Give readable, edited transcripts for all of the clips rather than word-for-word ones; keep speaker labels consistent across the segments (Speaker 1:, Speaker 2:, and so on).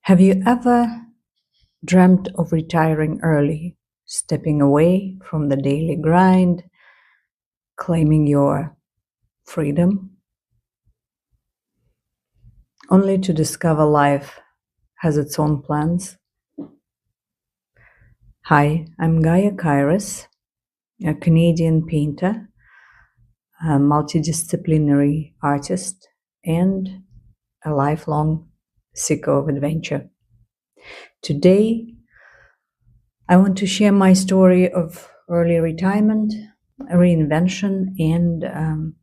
Speaker 1: Have you ever dreamt of retiring early, stepping away from the daily grind, claiming your freedom, only to discover life has its own plans? Hi, I'm Gaya Kairos, a Canadian painter, a multidisciplinary artist, and a lifelong seeker of adventure. Today, I want to share my story of early retirement, reinvention, and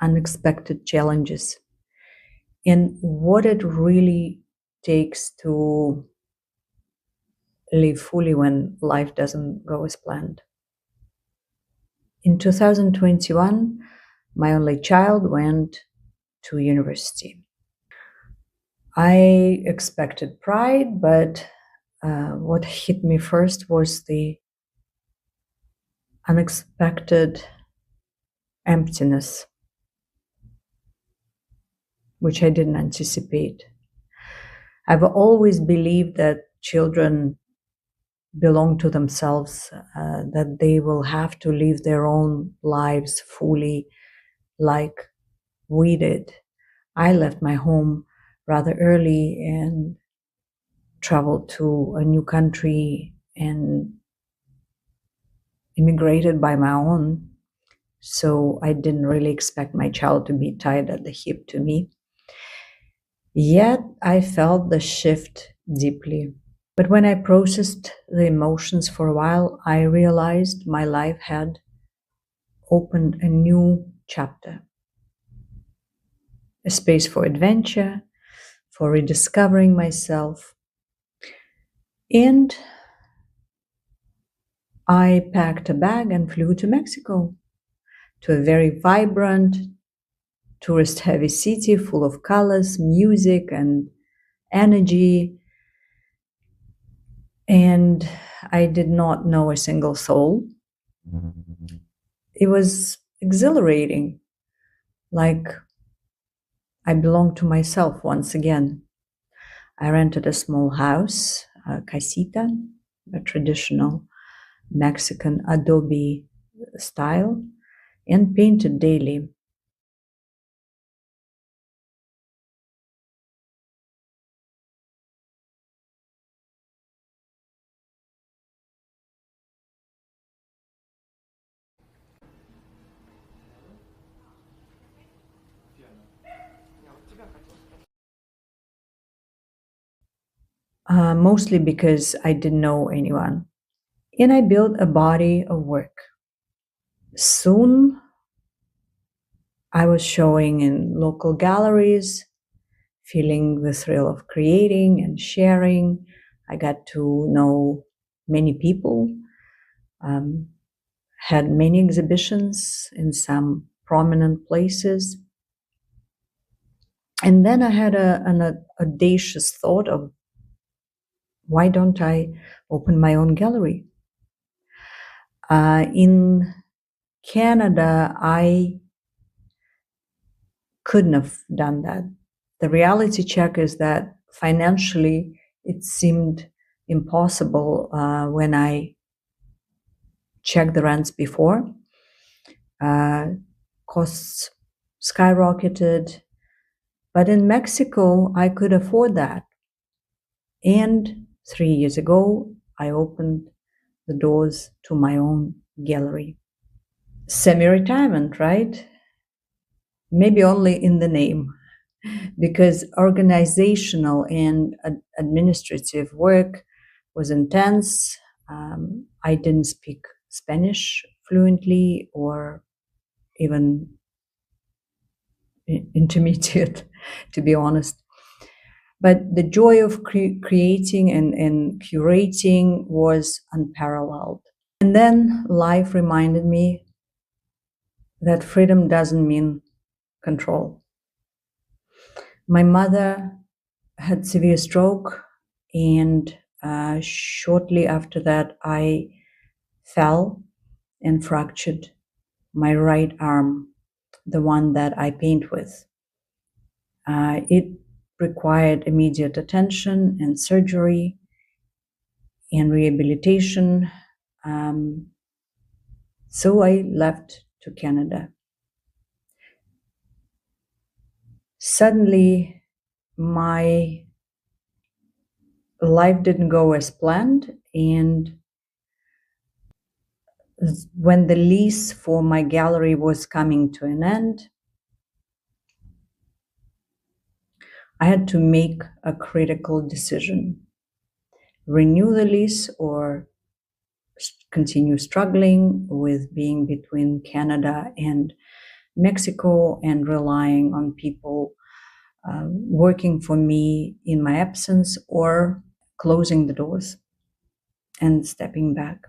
Speaker 1: unexpected challenges, and what it really takes to live fully when life doesn't go as planned. In 2021, my only child went to university. I expected pride, but what hit me first was the unexpected emptiness, which I didn't anticipate. I've always believed that children belong to themselves, that they will have to live their own lives fully like we did. I left my home rather early and traveled to a new country and immigrated by my own. So I didn't really expect my child to be tied at the hip to me. Yet I felt the shift deeply. But when I processed the emotions for a while, I realized my life had opened a new chapter, a space for adventure, for rediscovering myself. And I packed a bag and flew to Mexico, to a very vibrant, tourist-heavy city full of colors, music, and energy. And I did not know a single soul. It was exhilarating, like I belonged to myself once again. I rented a small house, a casita, a traditional Mexican adobe style, and painted daily. Mostly because I didn't know anyone. And I built a body of work. Soon, I was showing in local galleries, feeling the thrill of creating and sharing. I got to know many people, had many exhibitions in some prominent places. And then I had an audacious thought of, why don't I open my own gallery? In Canada, I couldn't have done that. The reality check is that financially, it seemed impossible when I checked the rents before. Costs skyrocketed. But in Mexico, I could afford that. And 3 years ago, I opened the doors to my own gallery. Semi-retirement, right? Maybe only in the name, because organizational and administrative work was intense. I didn't speak Spanish fluently or even intermediate, to be honest. But the joy of creating and curating was unparalleled. And then life reminded me that freedom doesn't mean control. My mother had severe stroke, and shortly after that, I fell and fractured my right arm, the one that I paint with. It required immediate attention and surgery and rehabilitation. So I left to Canada. Suddenly, my life didn't go as planned, and when the lease for my gallery was coming to an end, I had to make a critical decision: renew the lease or continue struggling with being between Canada and Mexico and relying on people working for me in my absence, or closing the doors and stepping back.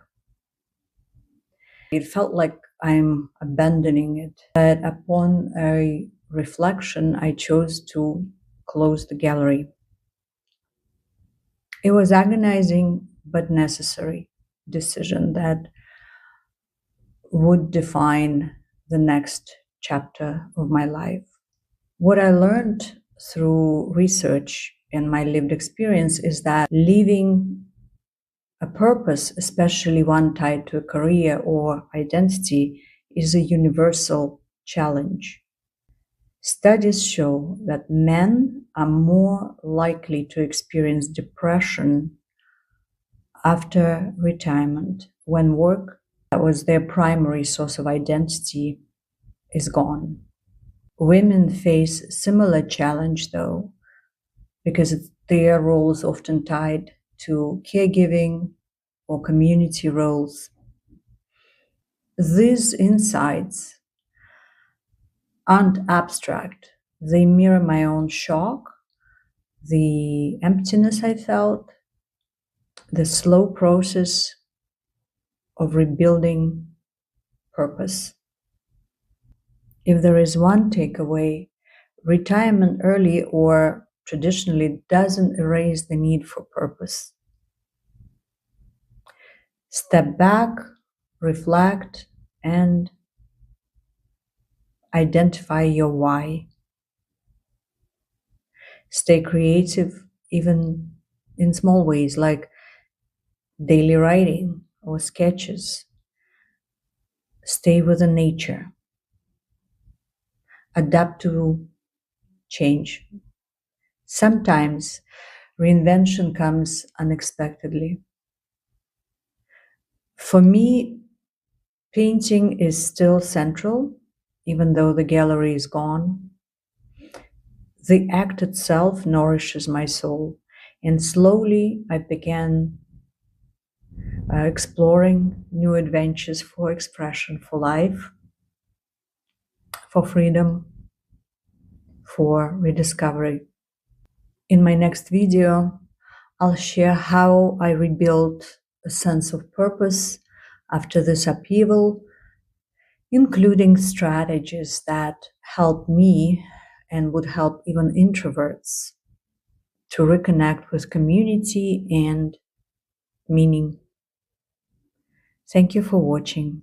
Speaker 1: It felt like I'm abandoning it. But upon a reflection, I chose to close the gallery. It was agonizing but necessary decision that would define the next chapter of my life. What I learned through research and my lived experience is that living a purpose, especially one tied to a career or identity, is a universal challenge. Studies show that men are more likely to experience depression after retirement when work that was their primary source of identity is gone. Women face similar challenge though, because their roles often tied to caregiving or community roles. These insights aren't abstract. They mirror my own shock, the emptiness I felt, the slow process of rebuilding purpose. If there is one takeaway, retirement early or traditionally doesn't erase the need for purpose. Step back, reflect, and identify your why. Stay creative, even in small ways like daily writing or sketches. Stay within nature. Adapt to change. Sometimes reinvention comes unexpectedly. For me, painting is still central, even though the gallery is gone. The act itself nourishes my soul, and slowly I began exploring new adventures for expression, for life, for freedom, for rediscovery. In my next video, I'll share how I rebuilt a sense of purpose after this upheaval, including strategies that help me and would help even introverts to reconnect with community and meaning. Thank you for watching,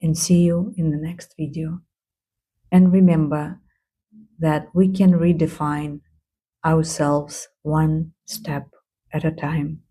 Speaker 1: and see you in the next video. And remember that we can redefine ourselves one step at a time.